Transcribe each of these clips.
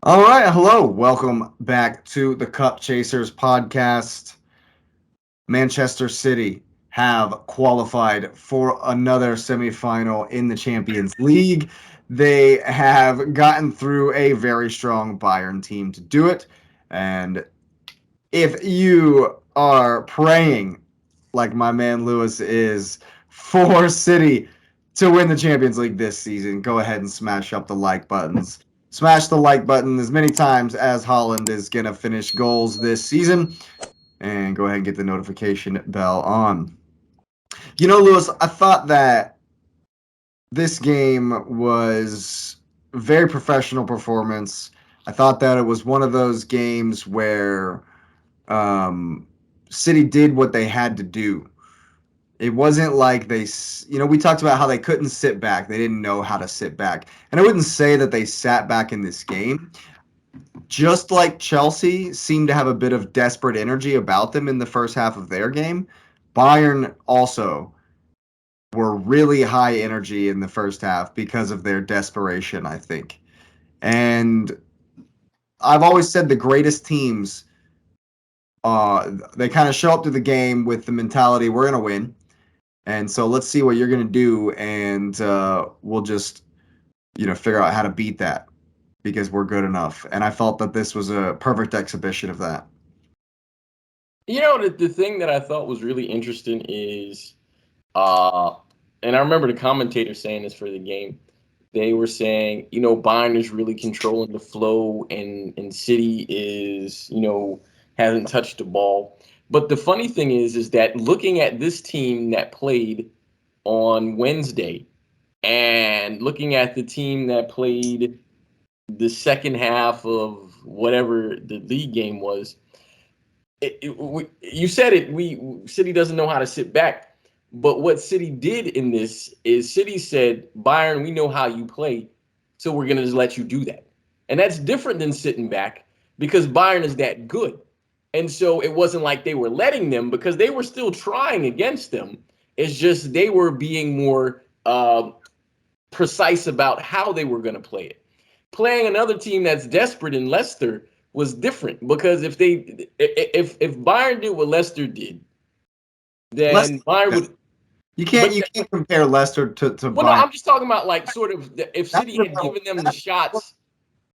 All right, hello. Welcome back to the Cup Chasers podcast. Manchester City have qualified for another semifinal in the Champions League. They have gotten through a very strong Bayern team to do it. And if you are praying, like my man Lewis is, for City to win the Champions League this season, go ahead and smash up the like buttons. Smash the like button as many times as Haaland is going to finish goals this season. And go ahead and get the notification bell on. Lewis, I thought that this game was a very professional performance. I thought that it was one of those games where City did what they had to do. It wasn't like we talked about how they couldn't sit back. They didn't know how to sit back. And I wouldn't say that they sat back in this game. Just like Chelsea seemed to have a bit of desperate energy about them in the first half of their game, Bayern also were really high energy in the first half because of their desperation, I think. And I've always said the greatest teams, they kind of show up to the game with the mentality, we're going to win. And so let's see what you're going to do, and we'll just, figure out how to beat that because we're good enough. And I felt that this was a perfect exhibition of that. The thing that I thought was really interesting is, uh, and I remember the commentator saying this for the game. They were saying, Bayern is really controlling the flow, and City is, hasn't touched the ball. But the funny thing is that looking at this team that played on Wednesday, and looking at the team that played the second half of whatever the league game was, you said it. City doesn't know how to sit back, but what City did in this is City said, Bayern, we know how you play, so we're gonna just let you do that, and that's different than sitting back because Bayern is that good, and so it wasn't like they were letting them because they were still trying against them. It's just they were being more precise about how they were going to play it. Playing another team that's desperate in Leicester was different because if Bayern did what Leicester did, then Leicester, Bayern would. you can't But you can't compare Leicester to well, no, Bayern. I'm just talking about like sort of if That's City the had given them the shots.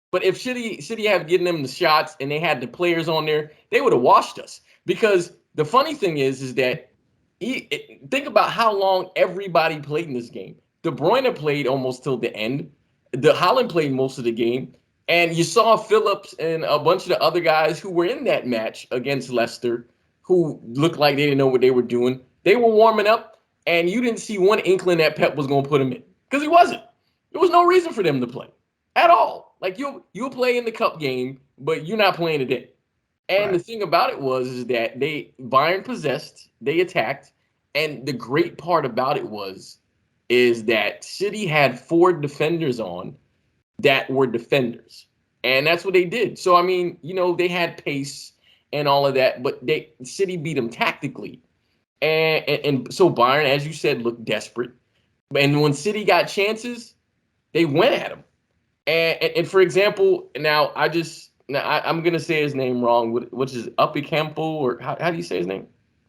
But if City had given them the shots and they had the players on there, they would have washed us. Because the funny thing is that think about how long everybody played in this game. De Bruyne played almost till the end. The Haaland played most of the game, and you saw Phillips and a bunch of the other guys who were in that match against Leicester, who looked like they didn't know what they were doing. They were warming up, and you didn't see one inkling that Pep was going to put him in because he wasn't. There was no reason for them to play at all. Like you'll play in the cup game, but you're not playing today. And Right. the thing about it was is that they Bayern possessed, they attacked, and the great part about it was is that City had four defenders on that were defenders. And that's what they did. So I mean, they had pace and all of that, but City beat them tactically. And so Bayern, as you said, looked desperate. And when City got chances, they went at them. And for example, I'm gonna say his name wrong, which is Uppy Campbell, or how do you say his name?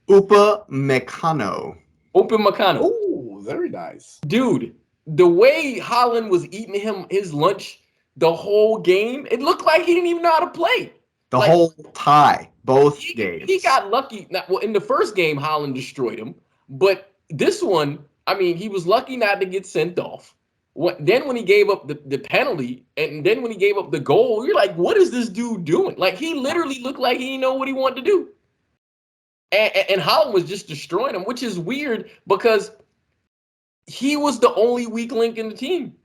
Upa Meccano. Open Makano. Oh, very nice. Dude, the way Holland was eating him his lunch the whole game, it looked like he didn't even know how to play. The Like whole tie, both he games. got lucky. Well, in the first game, Holland destroyed him, but this one, I mean, he was lucky not to get sent off. Then when he gave up the penalty, and then when he gave up the goal, you're like, what is this dude doing? Like he literally looked like he didn't know what he wanted to do. And Holland was just destroying him, which is weird because he was the only weak link in the team,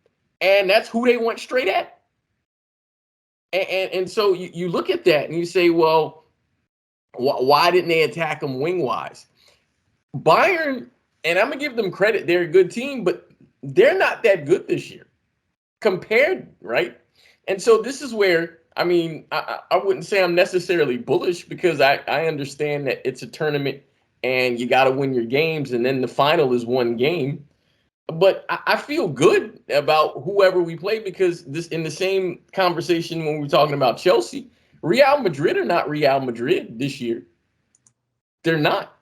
and that's who they went straight at. And so you look at that and you say, well, why didn't they attack him wing wise? Bayern, and I'm gonna give them credit, they're a good team, but they're not that good this year compared, right? And so this is where I mean, I wouldn't say I'm necessarily bullish because I understand that it's a tournament and you got to win your games, and then the final is one game. But I feel good about whoever we play because this in the same conversation when we were talking about Chelsea, Real Madrid are not Real Madrid this year. They're not.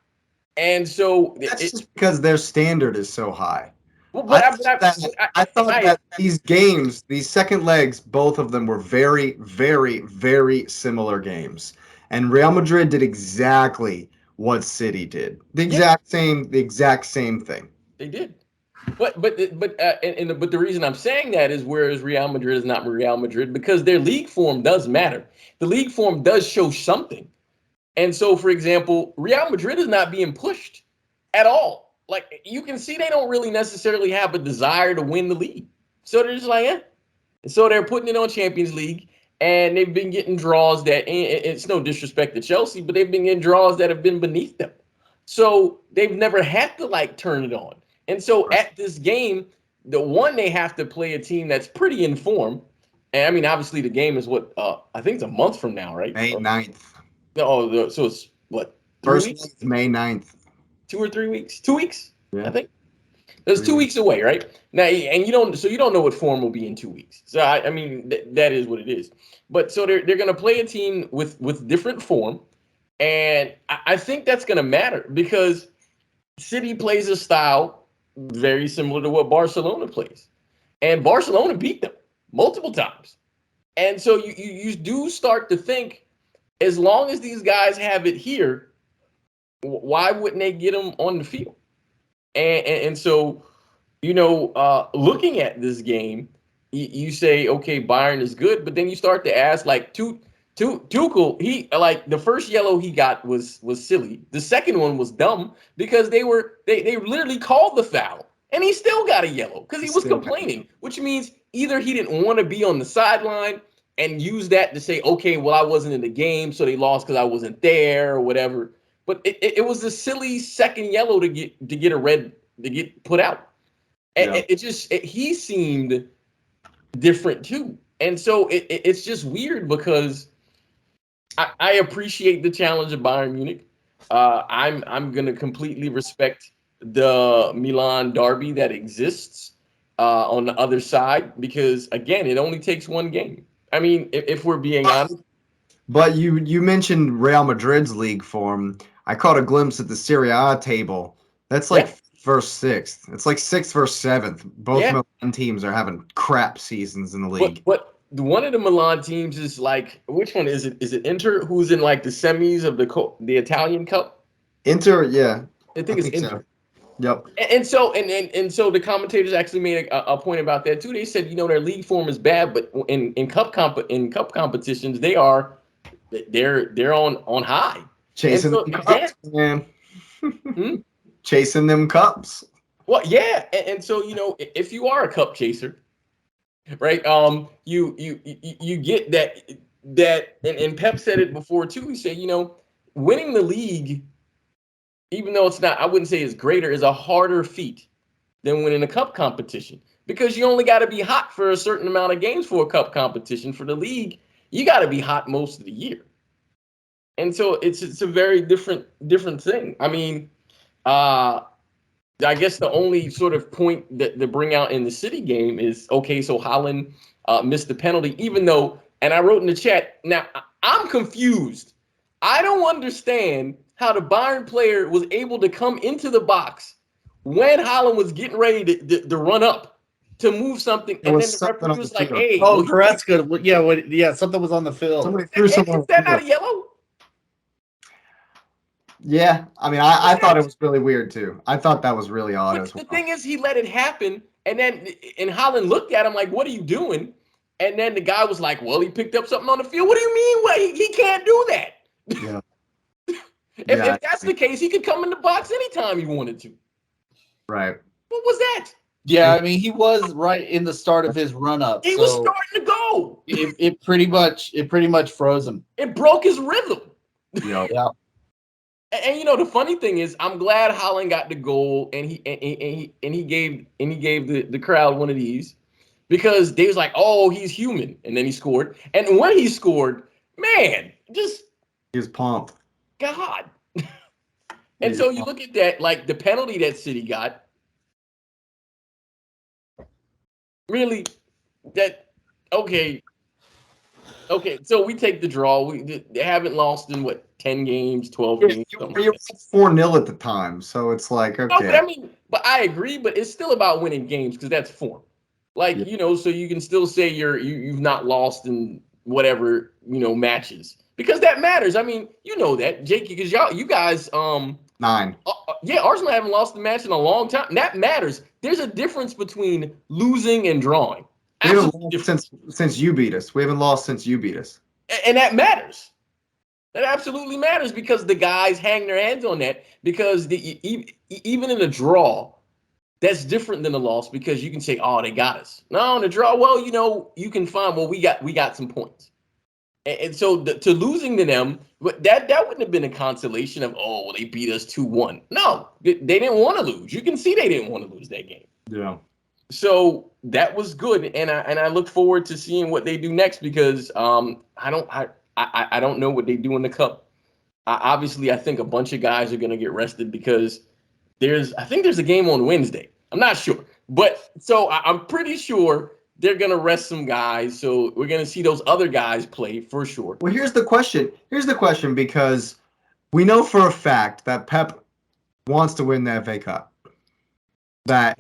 And so That's just because their standard is so high. well, I thought that I thought that these games, these second legs, both of them were very, very, very similar games. And Real Madrid did exactly what City did. The exact same thing. they did. But the reason I'm saying that is whereas Real Madrid is not Real Madrid because their league form does matter. The league form does show something. And so, for example, Real Madrid is not being pushed at all. Like you can see, they don't really necessarily have a desire to win the league. So they're just like, eh. So they're putting it on Champions League, and they've been getting draws that it's no disrespect to Chelsea, but they've been getting draws that have been beneath them. So they've never had to like turn it on. And so at this game, the one they have to play a team that's pretty in form. And I mean, obviously the game is what I think it's a month from now, right? May 9th. Oh, so it's what? First week, May 9th. 2 or 3 weeks? 2 weeks, yeah. I think. It's 2 weeks away, right? Now, and you don't know what form will be in 2 weeks. So I mean, that is what it is. But so they're going to play a team with different form, and I think that's going to matter because City plays a style very similar to what Barcelona plays, and Barcelona beat them multiple times. And so you do start to think, as long as these guys have it here, why wouldn't they get them on the field? And so, looking at this game, you say, okay, Bayern is good, but then you start to ask, like, Tuchel, he like the first yellow he got was silly. The second one was dumb because they literally called the foul, and he still got a yellow because he was complaining, which means either he didn't want to be on the sideline and use that to say, okay, well, I wasn't in the game, so they lost because I wasn't there or whatever. But it was a silly second yellow to get a red to get put out. And he seemed different too. And so it's just weird because I appreciate the challenge of Bayern Munich. I'm gonna completely respect the Milan derby that exists on the other side because again, it only takes one game. I mean, if we're being honest. But you mentioned Real Madrid's league form. I caught a glimpse at the Serie A table. That's like first sixth. It's like sixth versus seventh. Both Milan teams are having crap seasons in the league. But one of the Milan teams is like, which one is it? Is it Inter, who's in like the semis of the Italian Cup? Inter, yeah. I think it's Inter. So. Yep. And so the commentators actually made a point about that too. They said, their league form is bad, but in cup competitions, they're on high. Chasing them cups, man. Chasing them cups. Well, yeah, and so if you are a cup chaser, right? You get that, and Pep said it before too. He said, winning the league, even though it's not, I wouldn't say it's greater, is a harder feat than winning a cup competition because you only got to be hot for a certain amount of games for a cup competition. For the league, you got to be hot most of the year, and so it's a very different thing. I mean, I guess the only sort of point that to bring out in the City game is, okay, so Haaland missed the penalty, even though, and I wrote in the chat, now I'm confused. I don't understand how the Bayern player was able to come into the box when Haaland was getting ready to run up to move something, and then the referee was like, hey. Oh, Goretzka. Yeah, something was on the field. Somebody threw someone. Is that not a yellow? Yeah, I mean, I thought it was really weird too. I thought that was really odd as well. The thing is, he let it happen, and Haaland looked at him like, "What are you doing?" And then the guy was like, "Well, he picked up something on the field." What do you mean? Well, he can't do that. Yeah. If that's the case, he could come in the box anytime he wanted to. Right. What was that? Yeah, I mean, he was right in the start of his run up. He was starting to go. It pretty much froze him. It broke his rhythm. Yeah. And the funny thing is, I'm glad Haaland got the goal, and he gave the crowd one of these, because they was like, "Oh, he's human," and then he scored. And when he scored, man, just he was pumped. God. And so you look at that, like the penalty that City got. Really, okay. Okay, so we take the draw. They haven't lost in what 10 games, 12 games. You were 4-0 at the time, so it's like No, but okay. I mean, but I agree. But it's still about winning games because that's form. Like so you can still say you've not lost in whatever matches because that matters. I mean, that Jake, because you guys 9. Yeah, Arsenal haven't lost a match in a long time. And that matters. There's a difference between losing and drawing. We haven't lost since you beat us. We haven't lost since you beat us. And that matters. That absolutely matters because the guys hang their hands on that because even in a draw, that's different than a loss because you can say, "Oh, they got us." No, in a draw, well, you can find we got some points. And so to losing to them, that wouldn't have been a consolation of, "Oh, well, they beat us 2-1." No, they didn't want to lose. You can see they didn't want to lose that game. Yeah. So that was good, and I look forward to seeing what they do next because I don't know what they do in the cup. Obviously, I think a bunch of guys are going to get rested because I think there's a game on Wednesday. I'm not sure, but so I'm pretty sure they're going to rest some guys. So we're going to see those other guys play for sure. Well, here's the question. Because we know for a fact that Pep wants to win the FA Cup. That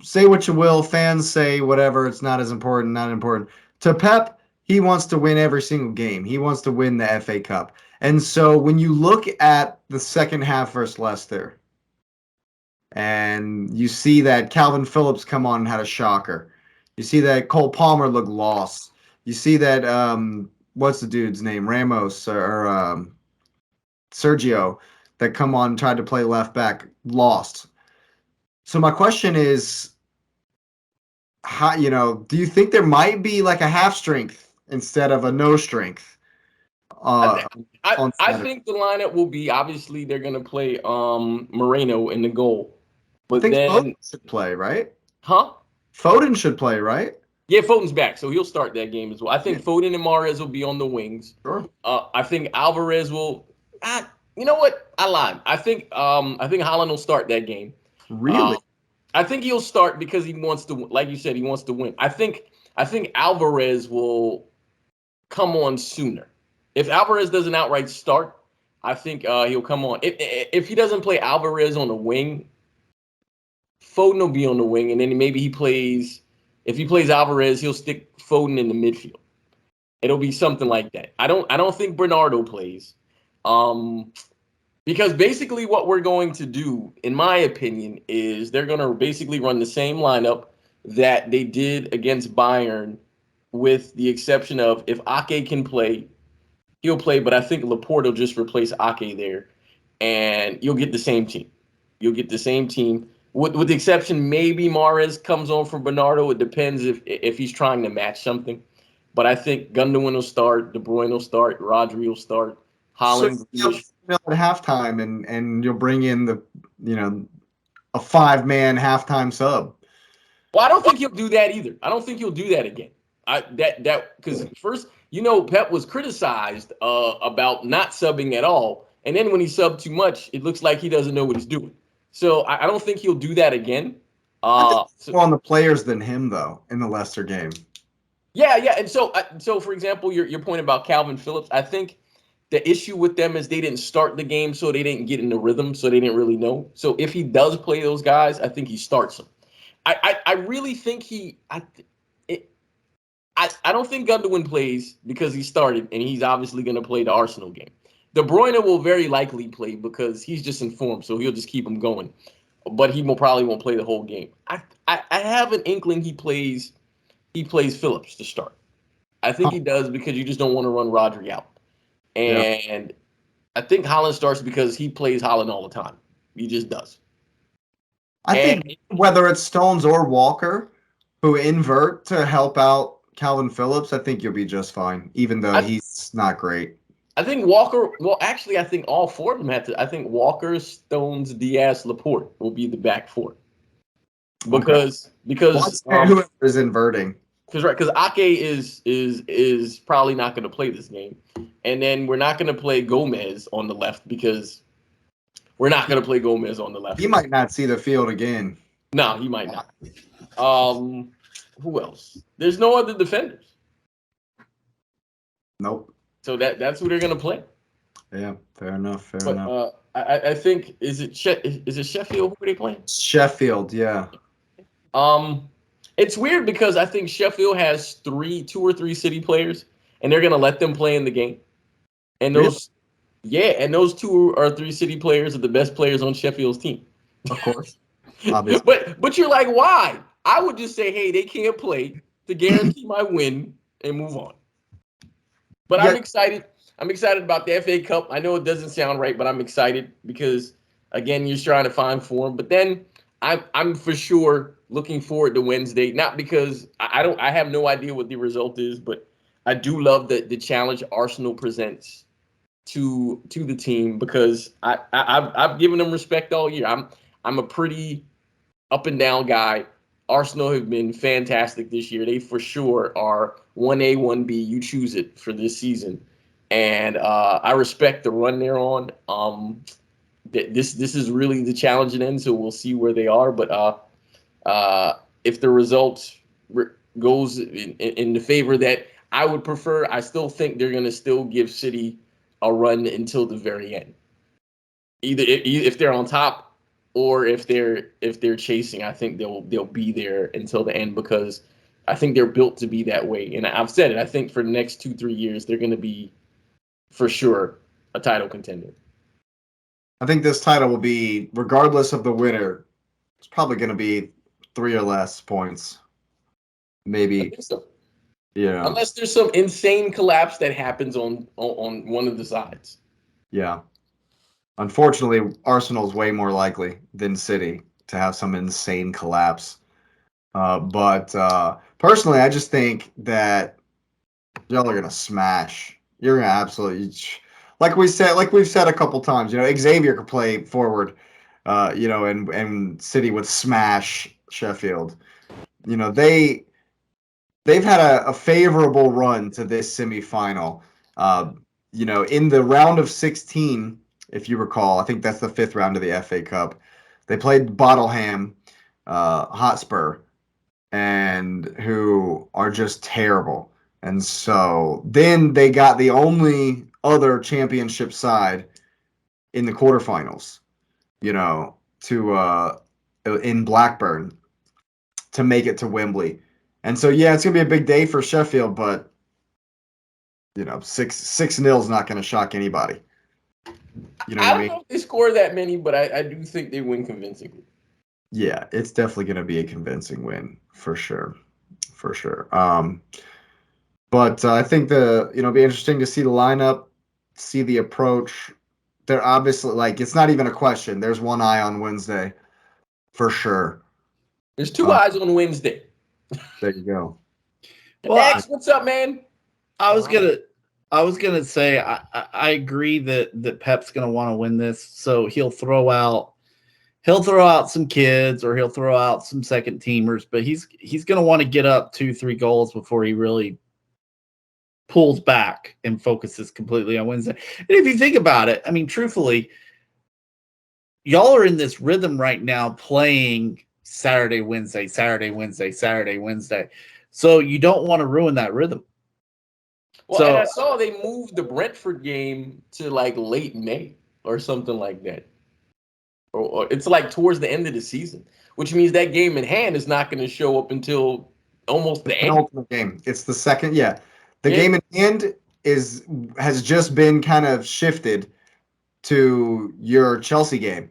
say what you will, fans say whatever, it's not as important, not important. To Pep, he wants to win every single game. He wants to win the FA Cup. And so when you look at the second half versus Leicester, and you see that Calvin Phillips come on and had a shocker. You see that Cole Palmer looked lost. You see that what's the dude's name? Ramos or Sergio that come on and tried to play left back, lost. So my question is, how do you think there might be like a half strength instead of a no strength? I think the lineup will be obviously they're going to play Moreno in the goal, but then Foden should play, right? Huh? Foden should play, right? Yeah, Foden's back, so he'll start that game as well. I think Foden and Mahrez will be on the wings. Sure. I think Alvarez will. You know what? I lied. I think Haaland will start that game. Really? I think he'll start because he wants to. Like you said, he wants to win. I think Alvarez will come on sooner. If Alvarez doesn't outright start, I think he'll come on. If he doesn't play Alvarez on the wing, Foden will be on the wing, and then maybe he plays. If he plays Alvarez, he'll stick Foden in the midfield. It'll be something like that. I don't think Bernardo plays, because basically what we're going to do, in my opinion, is they're going to basically run the same lineup that they did against Bayern, with the exception of if Ake can play, he'll play. But I think Laporte will just replace Ake there, and you'll get the same team. You'll get the same team. With the exception, maybe Mahrez comes on for Bernardo. It depends if he's trying to match something. But I think Gundogan will start, De Bruyne will start, Rodri will start, Haaland. So at halftime, and you'll bring in a 5-man halftime sub. Well, I don't think he'll do that either. I don't think he'll do that again. Because first, Pep was criticized about not subbing at all, and then when he subbed too much, it looks like he doesn't know what he's doing. So I don't think he'll do that again. I think more on the players than him though in the Leicester game. Yeah, and so for example, your point about Calvin Phillips, I think the issue with them is they didn't start the game, so they didn't get in the rhythm, so they didn't really know. So if he does play those guys, I think he starts them. I really think I don't think Gundogan plays because he started, and he's obviously going to play the Arsenal game. De Bruyne will very likely play because he's just in form, so he'll just keep him going. But he probably won't play the whole game. I have an inkling he plays Phillips to start. I think he does because you just don't want to run Rodri out. And I think Haaland starts because he plays Haaland all the time. He just does. I think whether it's Stones or Walker who invert to help out Calvin Phillips, I think you'll be just fine, even though he's not great. I think Walker, well, actually, I think all four of them have to. I think Walker, Stones, Diaz, Laporte will be the back four. Because whoever is inverting. Because Ake is probably not going to play this game. And then we're not going to play Gomez on the left because we're not going to play Gomez on the left. He might not see the field again. No, he might not. Who else? There's no other defenders. Nope. So that's who they're gonna play. Yeah, fair enough. Fair But enough. I think is it Sheffield? Who are they playing? Sheffield, yeah. It's weird because I think Sheffield has two or three City players, and they're gonna let them play in the game. And Really? those two or three City players are the best players on Sheffield's team. Of course. Obviously. But you're like, why? I would just say, hey, they can't play to guarantee my win and move on. But Yeah. I'm excited. I'm excited about the FA Cup. I know it doesn't sound right, but I'm excited because again, you're trying to find form. But then I'm for sure looking forward to Wednesday. Not because I have no idea what the result is, but I do love the challenge Arsenal presents to the team because I've given them respect all year. I'm a pretty up and down guy. Arsenal have been fantastic this year. They for sure are 1A, 1B. You choose it for this season. And I respect the run they're on. This is really the challenging end, so we'll see where they are. But if the result goes in the favor that I would prefer, I still think they're going to still give City a run until the very end. Either if they're on top or if they're chasing, I think they'll be there until the end because I think they're built to be that way. And I've said it. I think for the next 2-3 years they're going to be for sure a title contender. I think this title will be, regardless of the winner, it's probably going to be 3 or less points. I Maybe. think so. Yeah. Unless there's some insane collapse that happens on one of the sides. Yeah. Unfortunately, Arsenal's way more likely than City to have some insane collapse. But personally, I just think that y'all are gonna smash. You're gonna absolutely, like we've said a couple times. Xavier could play forward. And City would smash Sheffield. They've had a favorable run to this semifinal. In the round of 16, if you recall, I think that's the fifth round of the FA Cup. They played Bottleham Hotspur, and who are just terrible. And so then they got the only other championship side in the quarterfinals, to in Blackburn to make it to Wembley. And so yeah, it's gonna be a big day for Sheffield, but 6-0 is not gonna shock anybody. You know what I I don't mean? know if they score that many, but I do think they win convincingly. Yeah, it's definitely gonna be a convincing win for sure. For sure. But I think it'll be interesting to see the lineup, see the approach. They're obviously it's not even a question. There's one eye on Wednesday for sure. There's two eyes on Wednesday. There you go. Well, Max, what's up, man? I was gonna say I agree that Pep's gonna want to win this, so he'll throw out some kids or he'll throw out some second teamers, but he's gonna want to get up 2-3 goals before he really pulls back and focuses completely on Wednesday. And if you think about it, I mean, truthfully, y'all are in this rhythm right now playing Saturday, Wednesday, Saturday, Wednesday, Saturday, Wednesday. So you don't want to ruin that rhythm. Well, and I saw they moved the Brentford game to late May or something like that. Or it's towards the end of the season, which means that game in hand is not going to show up until almost the end. Penultimate game. It's the second. Yeah, the game in hand has just been kind of shifted to your Chelsea game.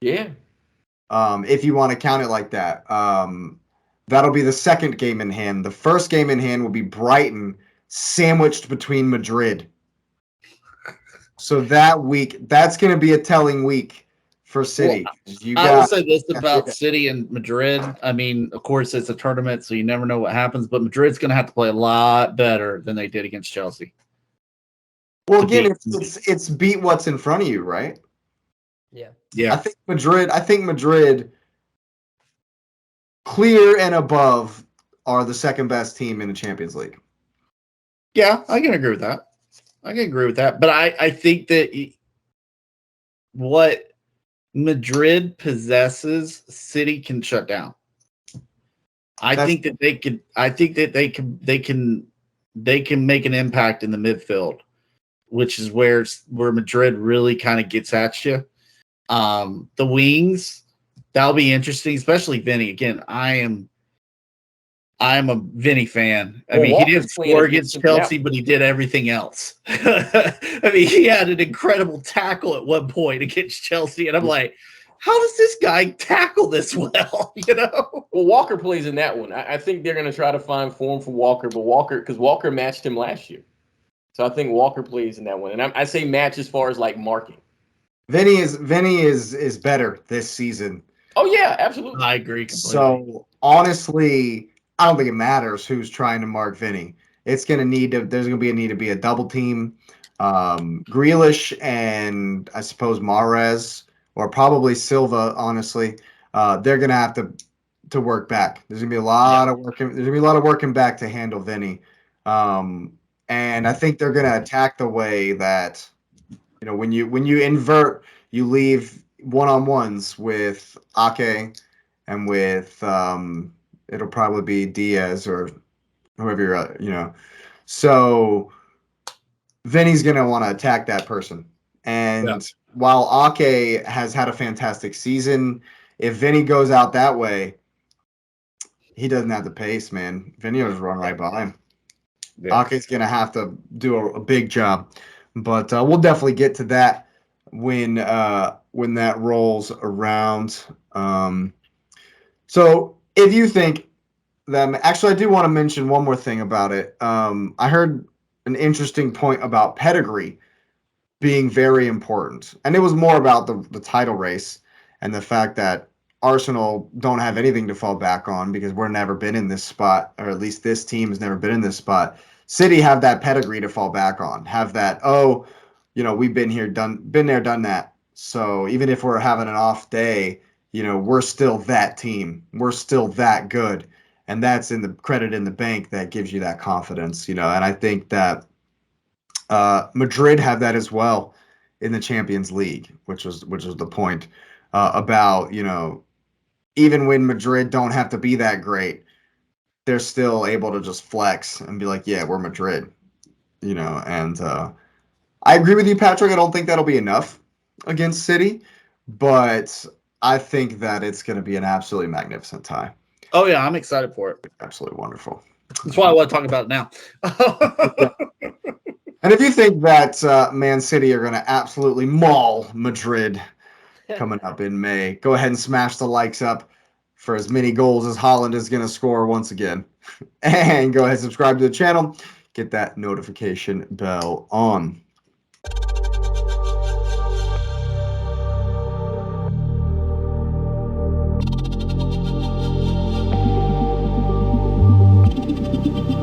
Yeah. If you want to count it like that, that'll be the second game in hand. The first game in hand will be Brighton, sandwiched between Madrid. So that week, that's going to be a telling week for City. Well, I will say this about City and Madrid. I mean, of course, it's a tournament, so you never know what happens, but Madrid's going to have to play a lot better than they did against Chelsea. Well, again, it's beat what's in front of you, right? Yeah. I think Madrid clear and above are the second best team in the Champions League. Yeah, I can agree with that. But I think that what Madrid possesses, City can shut down. I think that they could. I think that they can make an impact in the midfield, which is where Madrid really kind of gets at you. The wings, that'll be interesting, especially Vinny. Again, I'm a Vinny fan. I mean, he didn't score against Chelsea, but he did everything else. I mean, he had an incredible tackle at one point against Chelsea, and I'm like, how does this guy tackle this well? Well, Walker plays in that one. I think they're going to try to find form for Walker, but because Walker matched him last year. So I think Walker plays in that one. And I say match as far as like marking. Vinny is better this season. Oh, yeah, absolutely. I agree completely. So honestly, I don't think it matters who's trying to mark Vinny. There's going to need to be a double team. Grealish and I suppose Mahrez or probably Silva, honestly. They're going to have to work back. There's going to be a lot of working. There's going to be a lot of working back to handle Vinny. And I think they're going to attack the way that, when you invert, you leave one-on-ones with Ake and with it'll probably be Diaz or whoever you're. So Vinny's going to want to attack that person. And while Ake has had a fantastic season, if Vinny goes out that way, he doesn't have the pace, man. Vinny will just run right by him. Yeah. Ake's going to have to do a big job. But we'll definitely get to that when that rolls around. So if you think that, actually, I do want to mention one more thing about it. I heard an interesting point about pedigree being very important, and it was more about the title race and the fact that Arsenal don't have anything to fall back on because we're never been in this spot, or at least this team has never been in this spot. City have that pedigree to fall back on, have that, we've been there, done that. So even if we're having an off day, we're still that team. We're still that good. And that's in the credit in the bank that gives you that confidence, and I think that Madrid have that as well in the Champions League, which was the point about, even when Madrid don't have to be that great, they're still able to just flex and be like, yeah, we're Madrid, and I agree with you, Patrick. I don't think that'll be enough against City, but I think that it's going to be an absolutely magnificent tie. Oh, yeah, I'm excited for it. Absolutely wonderful. That's why I want to talk about it now. And if you think that Man City are going to absolutely maul Madrid coming up in May, go ahead and smash the likes up for as many goals as Haaland is going to score once again. And go ahead and subscribe to the channel. Get that notification bell on.